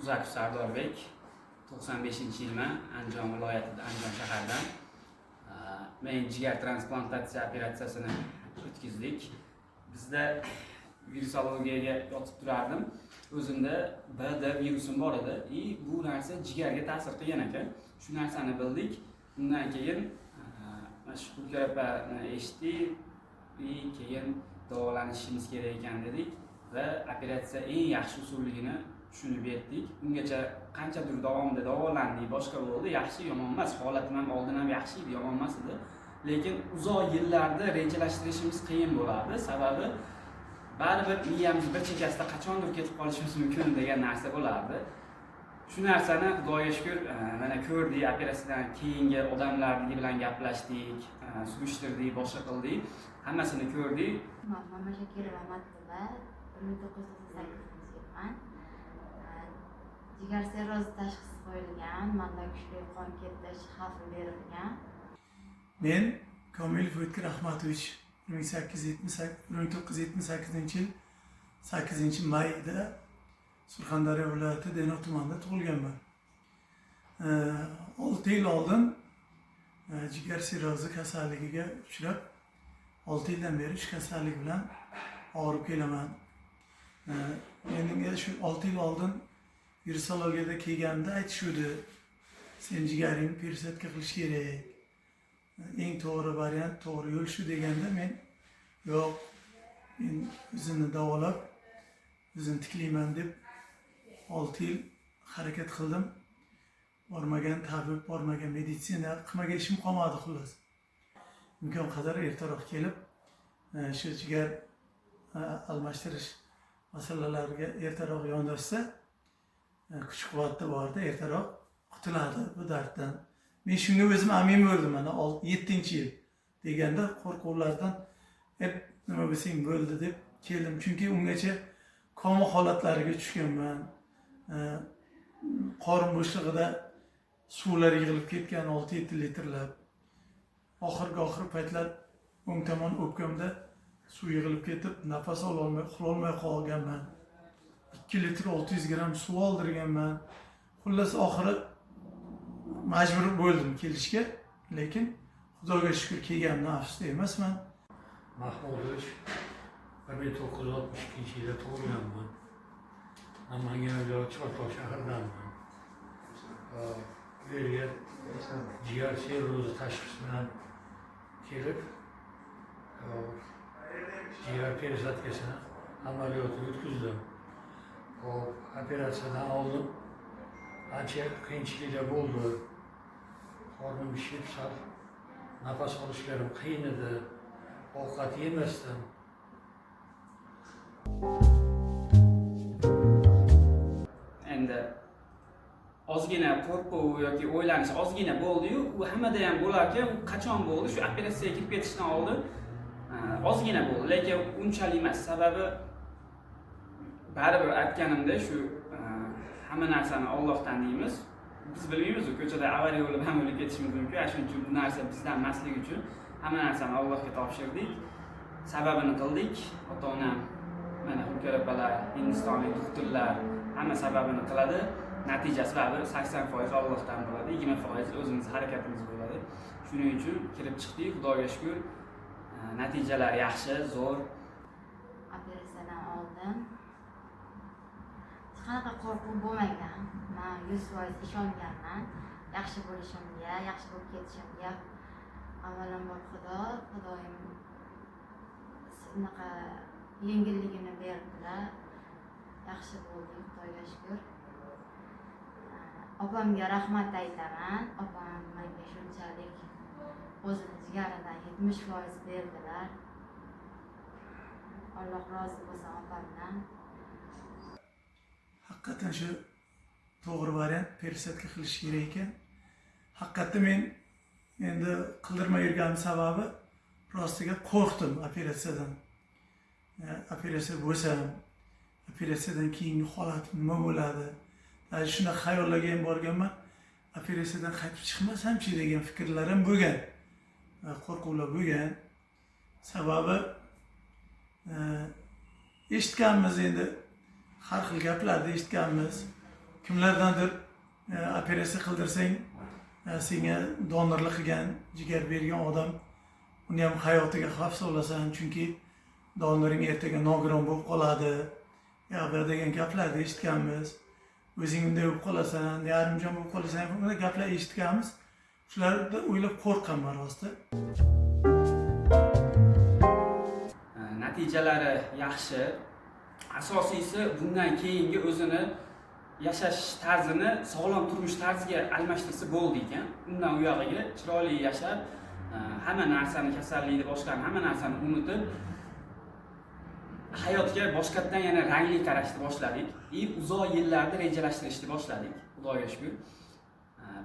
Uzak Sardorbek, 95-yilman, Andijon viloyatida, Andijon shaharidan. Men jigar transplantatsiya operatsiyasini o'tkazdik. Bizda virusologiyaga yotib turardim. O'zimda BD virusim bor edi. Bu narsa jigarga ta'sir qilgan ekan. Shu narsani bildik. Undan keyin Shukur opani eshitdik. Keyin davolanishimiz kerak ekan dedik va operatsiya eng yaxshi usulligini tushunib yetdik. Ungacha qanchadir davomida davolandik, boshqa bo'ldi, yaxshi yomon emas. Holatim ham oldin ham yaxshi edi, yomon emas edi. Lekin uzoq yillarda rejalashtirishimiz qiyin bo'ladi. Sababi baribir miyamiz bir chekkasida qachondir ketib qolishimiz mumkin degan narsa bo'lardi. Shu narsani Xudoga shukr, mana ko'rdik, operatsiyadan keyingi odamlar bilan gaplashdik, surishtirdik, boshqa qildik. Hammasini ko'rdik. Mama Shakirova Matbulla, 1998-yilman. Jigar sirrozi tashxisi qo'yilgan, menda kuchli qon ketish xavfi berilgan. Men Komilov O'tkir Rahmatovich 1978-yil 8-mayda Surxondaryo viloyati Denov tumanida tug'ilganman. 6 yil oldin jigar sirrozi kasalligiga uchrab, 6 yildan beri shu kasallik bilan og'rib kelaman. Menga shu 6 yil oldin virusologiyada kelganda aytishuvdi, sen jigaringni persatka qilish kerak. Eng to'g'ri variant, to'g'ri yo'l shu deganda men yo'q, men o'zimni davolab, o'zim tiklayman deb 6 yil harakat qildim. Bormagan tabib, bormagan meditsina qilmagan ishim qolmadi xullas. Imkon qadar ertaroq kelib, shu jigar almashtirish masalalariga ertaroq yondashsa, kuch-quvvati borda ertaroq qutuladi bu darddan. Men shunga o'zim amin bo'ldim, mana 7-yil deganda qo'rquvlardan hep nima bo'lsang bo'ldi deb keldim. Chunki ungacha koma holatlariga tushganman. Qorin bo'shlig'ida suvlar yig'ilib ketgan 6-7 litrlab. Oxirgi paytlar o'ng tomon o'pkamda suv yig'ilib ketib, nafas ololmay, uxlolmay qolganman. 2 litr 600 gram suv oldirganman. Xullas oxiri majbur bo'ldim kelishga, lekin Xudoga shukr kelganimdan afsusda emasman. Mahmudovich 1962-yilda tug'ilganman. Namangan viloyati Chortoq shahridanman. Bu yerga jigar sirrozi tashxisi bilan kelib, jigar persatkasini amaliyotga o'tkazdim. Operatsiyadan oldin ancha qiyinchiliklar bo'ldi. Qornim shishib, nafas olishlarim qiyin edi. Ovqat yemasdim. Endi ozgina qo'rquv yoki o'ylanish ozgina bo'ldi-yu, u hammada ham bo'lar-ekan, u qachon bo'ldi? Shu operatsiyaga kirib ketishdan oldin ozgina bo'ldi, lekin unchalik emas. Sababi baribir aytganimda shu hamma narsani Allohdan deymiz. Biz bilmaymiz, ko'chada avariya bo'lib ham o'lib ketishimiz mumkin. Shuning uchun bu narsa bizdan emasligi uchun hamma narsani Allohga topshirdik. Sababini qildik. Ota-onam, mana Xukur opalar, hindistonlik doktorlar hamma sababini qiladi. Natijasi baribir 80% Allohdan bo'ladi, 20% o'zimiz harakatimiz bo'ladi. Shuning uchun kirib chiqdik, Xudoga shukr. Natijalar yaxshi, zo'r. Operatsiyadan oldin qanaqa qo'rquv bo'lmagan. Men 100% ishonganman. Yaxshi bo'lishimga, yaxshi bo'lib ketishimga. Avvalambor Xudoyim shunaqa yengilligini berdilar. Yaxshi bo'ldi, Xudoga shukr. Opamga rahmat aytaman. Opam menga shunchalik o'zini jigaridan 70% berdilar. Alloh rozi bo'lsin opamdan. Haqiqatan shu to'g'ri variant persatka qilish kerak ekan. Haqiqatda men endi qildirmay yurganim sababi rostiga qo'rqdim operatsiyadan. Operatsiya bo'lsam, operatsiyadan keyingi holat nima bo'ladi? Shuna xayollarga ham borganman. Operatsiyadan qaytib chiqmasam-chi degan fikrlar ham bo'lgan. Qo'rquvlar bo'lgan. Sababi eshitganmiz endi, har xil gaplarni eshitganmiz. kimlardandir operatsiya qildirsang, senga donorlik qilgan, jigar bergan odam, uni ham hayotiga xavf solasan, chunki donoring ertaga nogiron bo'lib qoladi. Bu degan gaplarni eshitganmiz. O'zing unday bo'lib qolasan, yarimjon bo'lib qolasan, bunday gaplar eshitganmiz. Shularni o'ylab qo'rqaman rosti. Natijalari yaxshi. Asosiysi bundan keyingi o'zini yashash tarzini sog'lom turmush tarziga almashtirsa bo'ldi ekan. Undan u yog'iga chiroyli yashab, hamma narsani, kasallikni, boshqa hamma narsani unutib, hayotga boshqatdan yana rangli qarashni boshladik. Uzoq yillarni rejalashtirishni boshladik. Xudoga shukr.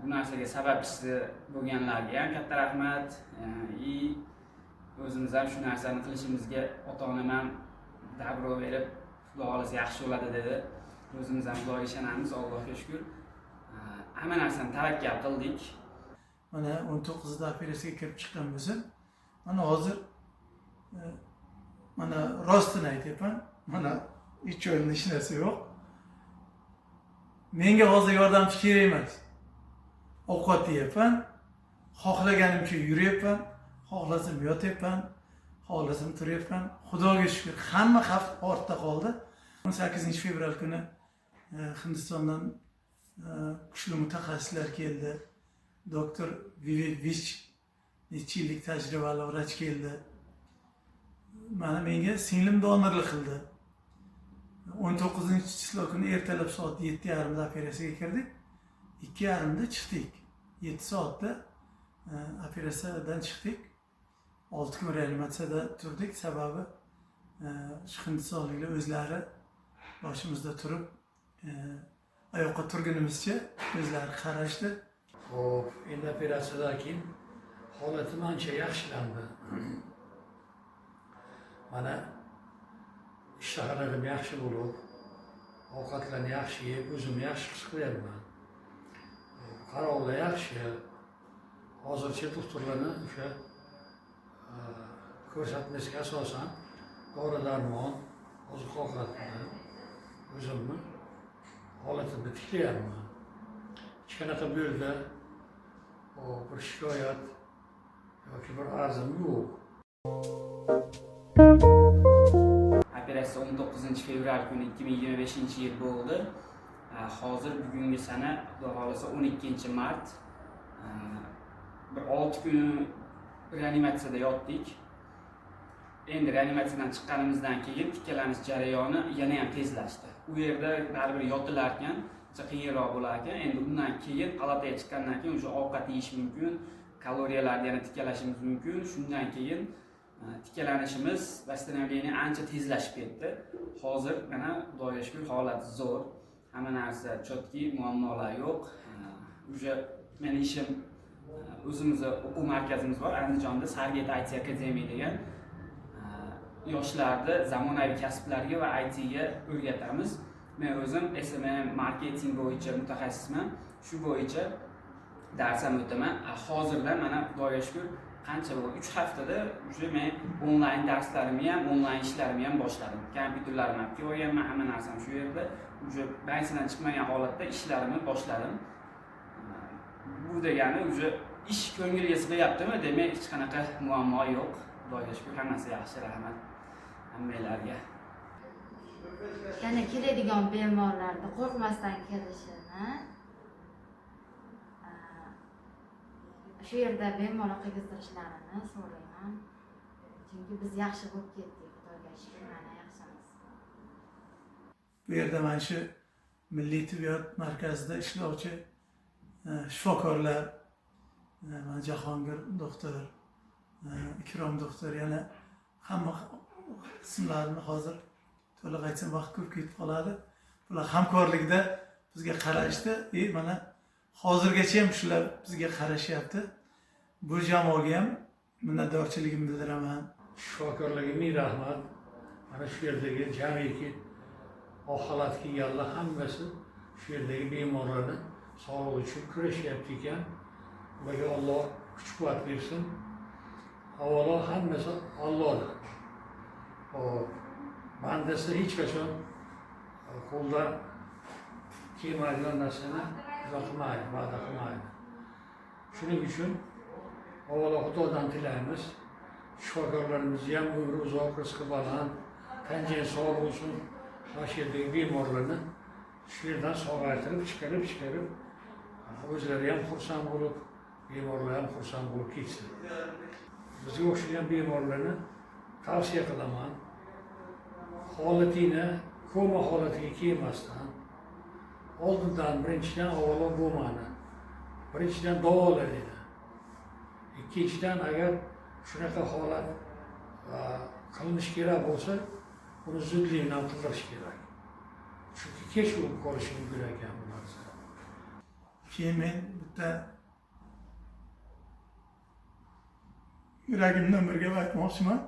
Bu narsaga sababchisi bo'lganlarga ham katta rahmat. O'zimiz ham shu narsani qilishimizga ota-onam ham dabro berib, Xudo xolasa yaxshi bo'ladi dedi. O'zimiz ham Xudoga ishonamiz, Allohga shukr. Hamma narsani tavakkal qildik. Mana 19da operatsiyaga kirib chiqqan bo'lsam, mana hozir mana rostini aytyapman. Mana hech joyimda hech narsa yo'q. Menga hozir yordamchi kerak emas. Ovqat yeyapman, xohlaganimcha yuryapman, xohlasam yotyapman, xohlasam turyapman. Xudoga shukr, hamma xavf ortda qoldi. 18 fevral kuni Hindistondan kuchli mutaxassislar keldi. Doktor Vivek necha yillik tajribali vrach keldi. Mana menga singlim donorlik qildi. 19-chislo kuni ertalab soat 7:30 da operatsiyaga kirdik. 2:30 da chiqdik. 7 soatda operatsiyadan chiqdik. 6 kun reanimatsiyada turdik. Sababi Hindistonliklar o'zlari boshimizda turib, oyoqqa turgunimizcha o'zlari qarashdi. Xo'p, endi operatsiyadan keyin holatim ancha yaxshilandi. Mana ishtahalarim yaxshi bo'lib, ovqatlarni yaxshi yeb, o'zimni yaxshi his qilyapman. Qarovlar yaxshi. Hozircha doktorlarning o'sha ko'rsatmasiga asosan dori-darmon, oziq-ovqat bilan o'zimni holatimni tiklayapman. Hech qanaqa bu yerda bir shikoyat yoki bir arzim yo'q. Operatsiya 19 fevral kuni 2025-yil bo'ldi. Hozir bugungi sana, Xudo xolasa 12-mart. Bir 6 kun reanimatsiyada yotdik. Endi reanimatsiyadan chiqqanimizdan keyin tikkalanish jarayoni yana ham tezlashdi. U yerda baribir yotilar ekan, qiyinroq bo'lar ekan. Endi undan keyin palataga chiqqandan keyin o'sha ovqat yeyish mumkin, kaloriyalarni yana tikkalashimiz mumkin. Shundan keyin tikkalanishimiz, восстановление ancha tezlashib ketdi. Hozir mana Xudoga shukr holat zo'r. Hamma narsa chotki, muammolar yo'q. O'sha meni ishim o'zimizda o'quv markazimiz bor, Andijonda Sarget IT Academy degan. Yoshlarni zamonaviy kasblarga va IT ga o'rgatamiz. Men o'zim SMM marketing bo'yicha mutaxassisman. Shu bo'yicha dars ham o'taman. Hozirda mana Xudoga shukr qancha bo'ldi? 3 haftada o'sha men onlayn darslarimni ham, onlayn ishlarimni ham boshladim. Kompyuterlarimni olib kelganman, hamma narsam shu yerda. O'sha bankadan chiqmagan holatda ishlarimni boshladim. Bu degani o'sha ish ko'ngilga sig'yaptimi? Demak, hech qanaqa muammo yo'q. Xudoga shukr, hammasi yaxshi, rahmat hammalarga. Yana keladigan bemorlarni qo'rqmasdan kelishini, shu yerda bemalol qildirishlarni so'rayman. Chunki biz yaxshi bo'lib ketdik, Xudoga shukr, mana yaxshimiz. Bu yerda mana shu Milliy tibbiyot markazida ishlovchi shifokorlar, mana Jahongir doktor, Ikrom doktor, yana hamma ismlarini hozir to'liq aytsam vaqt ko'p ketib qoladi. Bular hamkorlikda bizga qarashdi. Mana hozirgacha ham shular bizga qarashyapti. Bu jamoaga ham minnatdorchiligimni bildiraman. Shifokorlarga ming rahmat. Mana shu yerdagi jamiki holat kelganlar hammasi shu yerdagi bemorlarni sog'lig'i uchun kurashyapti ekan. Ularga Alloh kuch-quvvat bersin. Avvalo hammasi Allohdan. Bandasi hech qachon qo'ldan kelmaydigan narsani uzoqlamaydi, va'da qilmaydi. Shuning uchun avvalo Xudodan tilaymiz, shifokorlarimizni ham umri uzoq, rizqi baland, tan jiyan sog' bo'lsin. Mana shu yerdagi bemorlarni shu yerdan sog'aytirib, chiqarib, o'zlari ham xursand bo'lib, bemorlar ham xursand bo'lib ketsin. Bizga o'xshagan bemorlarni tavsiya qilaman. Holatingni koma holatiga kelmasdan, oldindan birinchidan avvalo bo'lmani. Birinchidan davola dedi. Ikkinchidan agar shunaqa holat qilinish kerak bo'lsa, buni zudlik bilan qildirish kerak. Chunki kech bo'lib qolishi mumkin ekan bu narsa. Keyin men bitta yuragimdan bir gap aytmoqchiman.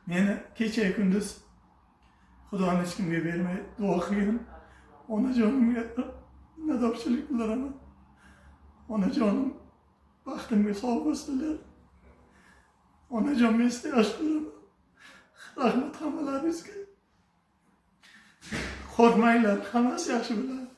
Meni kecha kunduz Xudoni hech kimga bermay duo qilgan onajonimga minnatdorchilik bildiraman. Onajonim baxtimga sog' bo'lsinlar. Onajonga istiyosh qilaman. Rahmat hammalaringizga. Qo'rqmanglar, hammasi yaxshi bo'ladi.